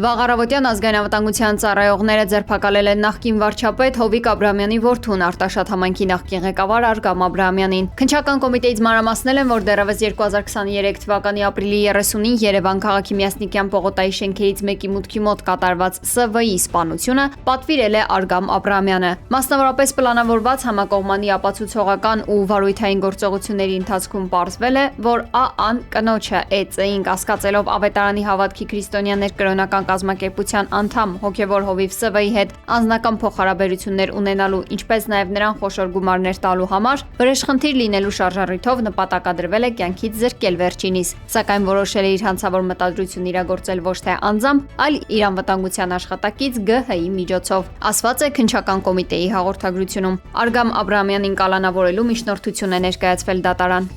Վաղ առավոտյան ազգային անվտանգության ծառայողները ձերբակալել են նախկին վարչապետ Հովիկ Աբրահամյանի որդուն Արտաշատ համայնքի նախկին ղեկավար Արգամ Աբրահամյանին։ Քննչական կոմիտեից մանրամասնել են, որ դեռևս 2023 թվականի ապրիլի 30-ին Երևան քաղաքի Միասնիկյան պողոտայի շենքերից մեկի մուտքի մոտ կատարված ՍՎ-ի սպանությունը պատվիրել է Արգամ Աբրահամյանը։ Մասնավորապես պլանավորված համակողմանի ապացուցողական ու վարույթային գործողությունների ընթացքում պարզվել է, որ ԱԱ-ն կնոջը ԷԾ-ին կասկածելով ավետարանի հավատքի քրիստոնյաներ կրոնական կազմակերպության անդամ հոգևոր հովիվ ՍՎ-ի հետ անձնական փոխհարաբերություններ ունենալու, ինչպես նաև նրան խոշոր գումարներ տալու համար վրեժխնդիր լինելու շարժառիթով նպատակադրվել է կյանքից զրկել վերջինիս, սակայն որոշել է իր հանցավոր մտադրությունն իրագործել ոչ թե անձամբ, այլ իր անվտանգության աշխատակից ԳՀ-ի միջոցով, ասված է քննչական կոմիտեի հաղորդագրությունում։ Արգամ Աբրահամյանին կալանավորելու միջնորդություն է ներկայացվել դատարան։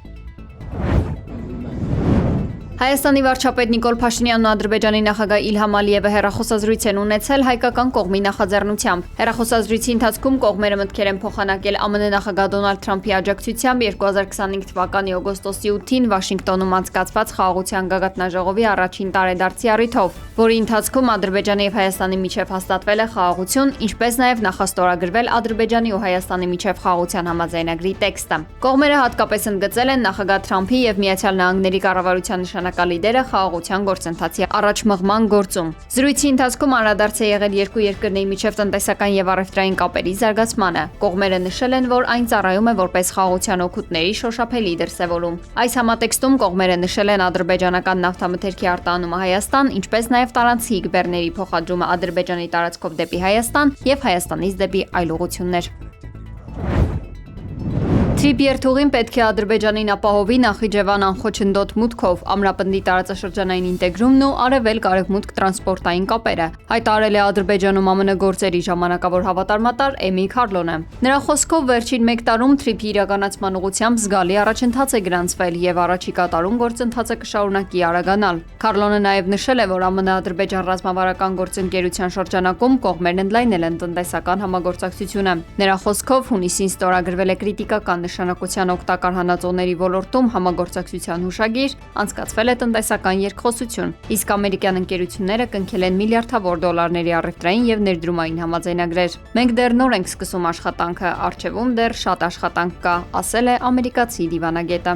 Հայաստանի վարչապետ Նիկոլ Փաշինյանն ու Ադրբեջանի նախագահ Իլհամ Ալիևը հեռախոսազրույց են ունեցել հայկական կողմի նախաձեռնությամբ։ Հեռախոսազրույցի ընթացքում կողմերը մտքեր են փոխանակել ԱՄՆ նախագահ Դոնալդ Թրամփի աջակցությամբ 2025 թվականի օգոստոսի 8-ին Վաշինգտոնում անցկացված խաղաղության գագաթնաժողովի առաջին տարեդարձի առիթով, որի ընթացքում Ադրբեջանի եւ Հայաստանի միջև հաստատվել է խաղաղություն, ինչպես նաև նախաստորագրվել Ադրբեջանի ու Հայաստանի միջև խաղաղության համաձայնագրի տեքստը։ Կողմերը հատկապես ընդգծել են նախագահ Թրամփի եւ Միացյալ Նահանգների կառավարության լիդերը խաղաղության գործընթացի առաջմղման գործում։ Զրույցի ընթացքում անդրադարձ է եղել երկու երկրների միջև տնտեսական եւ առևտրային կապերի զարգացմանը։ Կողմերը նշել են, որ այն ծառայում է որպես խաղաղության օգուտների շոշափելի դրսևորում։ Այս համատեքստում կողմերը նշել են ադրբեջանական նավթամթերքի արտահանումը Հայաստան, ինչպես նաև տարանցիկ բեռների փոխադրումը Ադրբեջանի տարածքով դեպի Հայաստան եւ Հայաստանից դեպի այլ ուղղություններ։ Թրիփ երթուղին պետք է Ադրբեջանին ապահովի Նախիջևան անխոչնդոտ մուտքով, ամրապնդի տարածաշրջանային ինտեգրումն ու արևելք-արևմուտք տրանսպորտային կապերը, հայտարարել է Ադրբեջանում ԱՄՆ գործերի ժամանակավոր հավատարմատար Էմի Քարլոնը։ Նրա խոսքով վերջին 1 տարում Թրիփի իրականացման ուղղությամբ զգալի առաջընթաց է գրանցվել եւ առաջիկա տարում գործընթացը կշարունակի արագանալ։ Քարլոնը նաեւ նշել է, որ ԱՄՆ-Ադրբեջան ռազմավարական գործընկերության շրջանակում կողմերն ընդլայնել են տնտեսական համագործակցությունը։ Նրա խոսքով հունիսին ստորագրվել է կրիտիկական նշանակության օգտակար հանածոների ոլորտում համագործակցության հուշագիր, անցկացվել է տնտեսական երկխոսություն, իսկ ամերիկյան ընկերությունները կնքել են միլիարդավոր դոլարների առևտրային եւ ներդրումային համաձայնագրեր։ Մենք դեռ նոր ենք սկսում աշխատանքը, առջևում դեռ շատ աշխատանք կա, ասել է ամերիկացի դիվանագետը։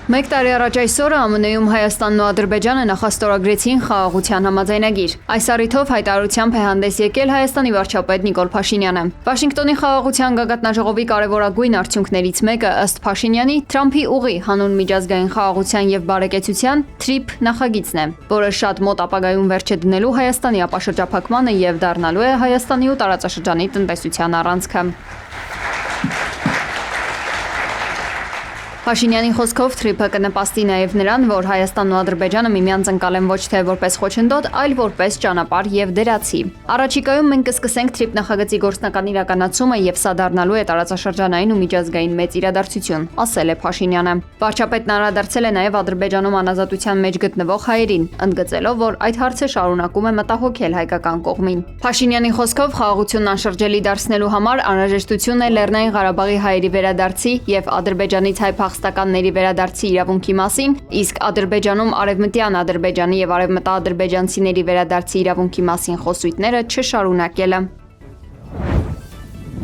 Մեկ տարի առաջ այսօրը ԱՄՆ-ում Հայաստանն ու Ադրբեջանը նախաստորագրեցին խաղաղության համաձայնագիր։ Այս առիթով հայտարարությամբ է հանդես եկել Հայաստանի վարչապետ Նիկոլ Փաշինյանը։ Վաշինգտոնի խաղաղության գագաթնաժողովի կարևորագույն արդյունքներից մեկը ըստ Փաշինյանի Թրամփի ուղի հանուն միջազգային խաղաղության եւ բարեկեցության TRIP նախագիծն է, որը շատ մոտ ապագայում վերջ է դնելու Հայաստանի ապաշրջափակմանը եւ դառնալու է Հայաստանի ու տարածաշրջանի տնտեսության առանցքը։ Փաշինյանի խոսքով TRIP-ը կնպաստի նաև նրան, որ Հայաստանն ու Ադրբեջանը միմյանց ընկալեն ոչ թե որպես խոչընդոտ, այլ որպես ճանապարհ եւ դրացի։ Առաջիկայում մենք կսկսենք TRIP նախագծի գործնական իրականացումը եւ սա դառնալու է տարածաշրջանային ու միջազգային մեծ իրադարձություն, ասել է Փաշինյանը։ Վարչապետն անդրադարձել է նաև Ադրբեջանում անազատության մեջ գտնվող հայերին, ընդգծելով, որ այդ հարցը շարունակում է մտահոգել հայկական կողմին։ Փաշինյանի խոսքով խաղաղությունն անշրջելի դարձնելու համար անհրաժեշտություն է Լեռնային Ղարաբաղի հայերի վերադարձի եւ Ադրբեջանից հայ փախստականների վերադարձի իրավունքի մասին, իսկ Ադրբեջանում արևմտյան Ադրբեջանի եւ արևմտաադրբեջանցիների վերադարձի իրավունքի մասին խոսույթները չշարունակելը։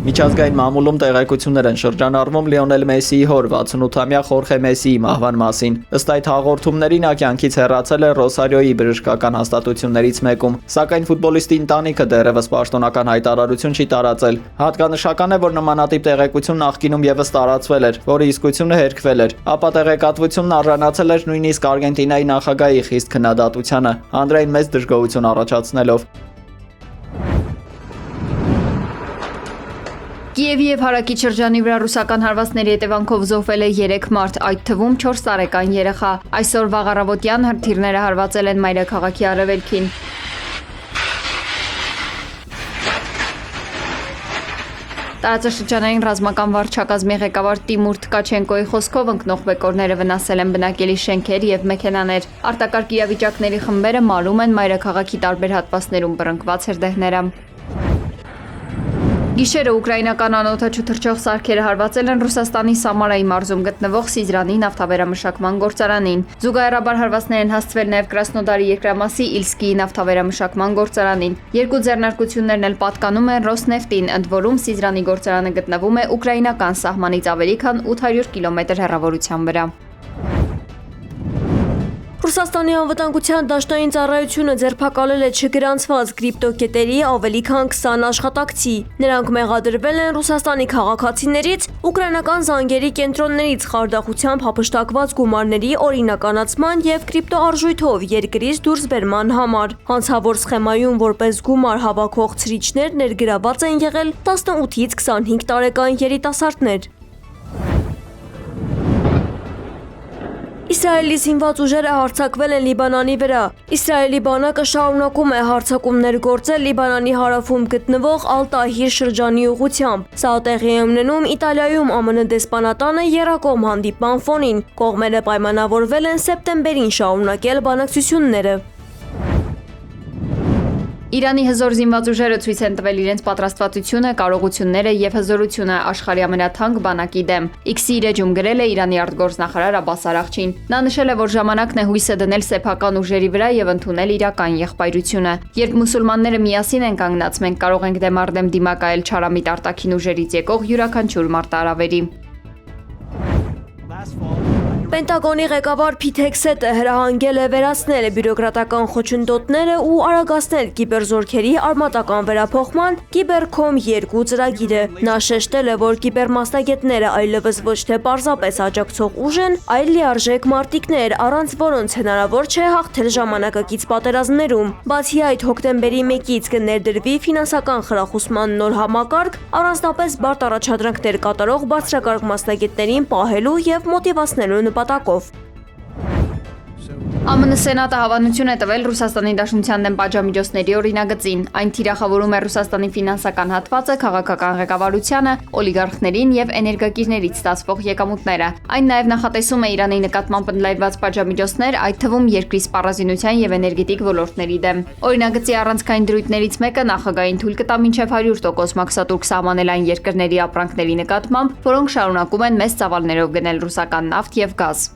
Միջազգային մամուլում տեղեկություններ են շրջանառվում Լիոնել Մեսիի հոր 68-ամյա Խորխե Մեսիի մահվան մասին։ Ըստ այդ հաղորդումների նա կյանքից հեռացել է Ռոսարիոյի բժշկական հաստատություններից մեկում, սակայն ֆուտբոլիստի ընտանիքը դեռևս պաշտոնական հայտարարություն չի տարածել։ Հատկանշական է, որ նմանատիպ տեղեկություն նախկինում եւս տարածվել էր, որի իսկությունը հերքվել էր, ապա տեղեկատվությունն արժանացել էր նույնիսկ Արգենտինայի նախագահի խիստ քննադատությանը, հանրային մեծ դժգոհություն առաջացնելով։ Կիևի եւ հարակի շրջանի վրա ռուսական հարվածների հետևանքով զոհվել է 3 մարդ, այդ թվում 4 տարեկան երեխա։ Այսօր վաղ առավոտյան հրթիռները հարվածել են մայրաքաղաքի արևելքին։ Տարածաշրջանային ռազմական վարչակազմի ղեկավար Տիմուր Թկաչենկոյի խոսքով ընկնող բեկորները վնասել են բնակելի շենքեր եւ մեքենաներ։ Արտակարգ իրավիճակների խմբերը մարում են մայրաքաղաքի տարբեր հատվածներում բռնկված հրդեհները։ Գիշերը ուկրաինական անօդաչու թռչող սարքերը հարվածել են Ռուսաստանի Սամարայի մարզում գտնվող Սիզրանի նավթավերամշակման գործարանին։ Զուգահեռաբար հարվածներ են հասցվել նաև Կրասնոդարի երկրամասի Իլսկիի նավթավերամշակման գործարանին։ Երկու ձեռնարկություններն էլ պատկանում են Ռոսնեֆտին, ընդ որում Սիզրանի գործարանը գտնվում է ուկրաինական սահմանից ավելի քան 800 կիլոմետր հեռավորության վրա։ Ռուսաստանի անվտանգության դաշնային ծառայությունը ձերբակալել է չգրանցված կրիպտոկետերի ավելի քան 20 աշխատակցի։ Նրանք մեղադրվել են Ռուսաստանի քաղաքացիներից, ուկրաինական զանգերի կենտրոններից խարդախությամբ հափշտակված գումարների օրինականացման եւ կրիպտոարժույթով երկրից դուրս բերման համար։ Հանցավոր սխեմայում որպես գումար հավաքող ցրիչներ ներգրաված են եղել 18-ից 25 տարեկան երիտասարդներ։ Իսրայելի զինված ուժերը հարձակվել են Լիբանանի վրա։ Իսրայելի բանակը շարունակում է հարձակումներ գործել Լիբանանի հարավում գտնվող Ալ-Տահիր շրջանի ուղղությամբ։ Սա տեղի է ունենում Իտալիայում ԱՄՆ դեսպանատանը եռակողմ հանդիպման ֆոնին։ Կողմերը պայմանավորվել են սեպտեմբերին շարունակել բանակցությունները։ Իրանի հզոր զինված ուժերը ցույց են տվել իրենց պատրաստվածությունը, կարողությունները եւ հզորությունը աշխարհի ամենաթանկ բանակի դեմ։ X-ի իր էջում գրել է Իրանի արտգործնախարար Աբբաս Արաղչին։ Նա նշել է, որ ժամանակն է հույսը դնել սեփական ուժերի վրա եւ ընդունել իրական եղբայրությունը։ Երբ մուսուլմանները միասին են կանգնած, մենք կարող ենք դեմ առ դեմ դիմակայել չարամիտ արտաքին ուժերից եկող յուրաքանչյուր մարտահրավերի։ Պենտագոնի ղեկավար Փիթ Հեքսեթը հրահանգել է վերացնել բյուրոկրատական խոչընդոտները ու արագացնել կիբերզորքերի արմատական վերափոխման Կիբերքոմ 2 ծրագիրը։ Նա շեշտել է, որ կիբերմասնագետները այլևս ոչ թե պարզապես աջակցող ուժ են, այլ լիարժեք մարտիկներ, առանց որոնց հնարավոր չէ հաղթել ժամանակակից պատերազմներում։ Բացի այդ, հոկտեմբերի 1-ից կներդրվի ֆինանսական խրախուսման նոր համակարգ, առանձնապես բարդ առաջադրանքներ կատարող բարձրակարգ մասնագետներին պահելու եւ մոտիվացնելու նպատակով։ ԱՄՆ Սենատը հավանություն է տվել Ռուսաստանի Դաշնության դեմ պատժամիջոցների օրինագծին։ Այն թիրախավորում է Ռուսաստանի ֆինանսական հատվածը, քաղաքական ղեկավարությանը, օլիգարխներին եւ էներգակիրներից ստացվող եկամուտները։ Այն նաեւ նախատեսում է Իրանի նկատմամբ ընդլայնված պատժամիջոցներ, այդ թվում երկրի սպառազինության եւ էներգետիկ ոլորտների դեմ։ Օրինագծի առանցքային դրույթներից մեկը նախագահային թույլ կտա մինչեւ 100% մաքսատուրք սահմանել այն երկրների ապրանքների նկատմամբ, որոնք շարունակում են մեծ ծավալներով գնել ռուսական նավթ եւ գազ։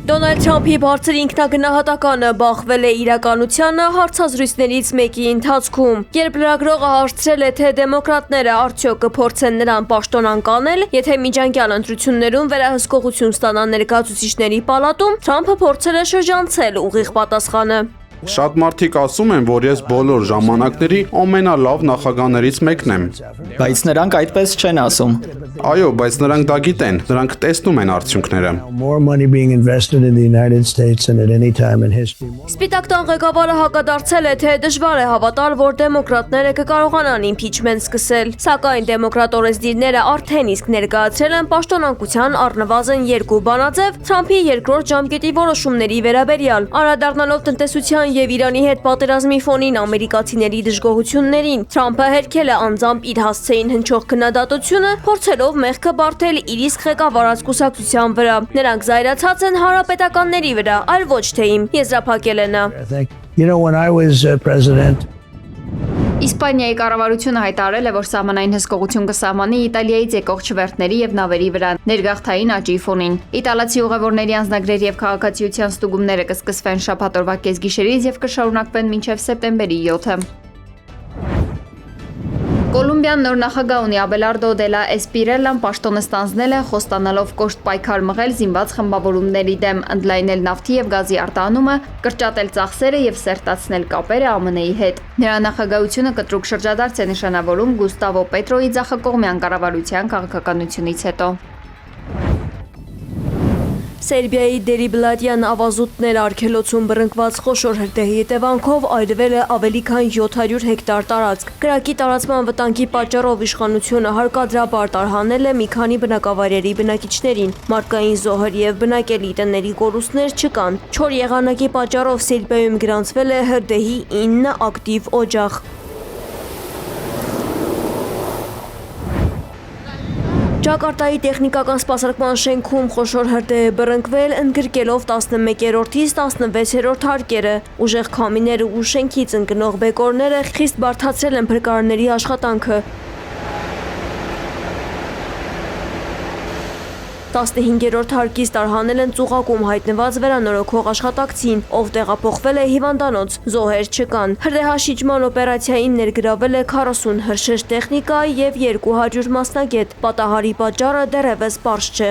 Դոնալդ Թրամփի բարձր ինքնագնահատականը բախվել է իրականությանը հարցազրույցներից մեկի ընթացքում, երբ լրագրողը հարցրել է, թե դեմոկրատները արդյոք կփորձեն նրան պաշտոնան կանել, եթե միջանկյալ ընտրություններում վերահսկողություն ստանան ներկայացուցիչների պալատում, Թրամփը փորձել է շրջանցել ուղիղ պատասխանը։ Շատ մարդիկ ասում են, որ ես բոլոր ժամանակների ամենալավ նախագահներից մեկն եմ։ Բայց նրանք այդպես չեն ասում։ Այո, բայց նրանք դա գիտեն, նրանք տեսնում են արդյունքները։ Սպիտակ տան ղեկավարը հակադարձել է, թե դժվար է հավատալ, որ դեմոկրատները կկարողանան իմփիչմենտ սկսել, սակայն դեմոկրատ օրենսդիրները արդեն իսկ ներկայացրել են պաշտոնանկության առնվազն 2 բանաձև Թրամփի երկրորդ ժամկետի որոշումների վերաբերյալ, անդրադառնալով տնտեսության եւ Իրանի հետ պատերազմի ֆոնին ամերիկացիների դժգոհություններին։ Թրամփը հերքել է անձամբ իր հասցեին հնչող քննադատությունը, փորձելով մեղքը բարթել իր իսկ ղեկավարած կուսակցության վրա։ Նրանք զայրացած են հանրապետականների վրա, այլ ոչ թե իմ, եզրափակել է նա։ Իսպանիայի կառավարությունը հայտարարել է, որ սահմանային հսկողություն կսահմանի Իտալիայից եկող չվերթների եւ նավերի վրա ներգաղթային աճի ֆոնին։ Իտալացի ուղևորների անձնագրեր եւ քաղաքացիության ստուգումները կսկսվեն շաբաթ օրվա կեսգիշերից եւ կշարունակվեն մինչեւ սեպտեմբերի 7-ը։ Կոլումբիան նոր նախագահ ունի Աբելարդո դե լա Էսպիրելան պաշտոնը ստանձնել է խոստանալով կոշտ պայքար մղել զինված խմբավորումների դեմ, ընդլայնել նավթի եւ գազի արտահանումը, կրճատել ծախսերը եւ սերտացնել կապերը ԱՄՆ-ի հետ։ Նրա նախագահությունը կտրուկ շրջադարձ է նշանավորում Գուստավո Պետրոյի ձախակողմյան կառավարության քաղաքականությունից հետո։ Սերբիայի Դերիբլատյան ավազուտներ արգելոցում բռնկված խոշոր հրդեհի հետևանքով այրվել է ավելի քան 700 հեկտար տարածք։ Կրակի տարածման վտանգի պատճառով իշխանությունը հարկադրաբար տարհանել է մի քանի բնակավայրերի բնակիչներին։ Մարդկային զոհեր եւ բնակելի տների կորուստներ չկան։ Չոր եղանակի պատճառով Սերբիայում գրանցվել է հրդեհի 9 ակտիվ օջախ։ Ջակարտայի տեխնիկական սպասարկման շենքում խոշոր հրդեհ է բռնկվել, ընդգրկելով 11-ից 16-րդ հարկերը։ Ուժեղ քամիները ու շենքից ընկնող բեկորները խիստ բարդացրել են փրկարարների աշխատանքը։ 15-րդ հարկից տարհանել են ծուղակում հայտնված վերանորոգող աշխատակցին, ով տեղափոխվել է հիվանդանոց, զոհեր չկան։ Հրդեհաշիջման օպերացիային ներգրավել է 40 հրշեջ տեխնիկա և 200 մասնագետ։ Պատահարի պատճառը դեռևս պարզ չէ։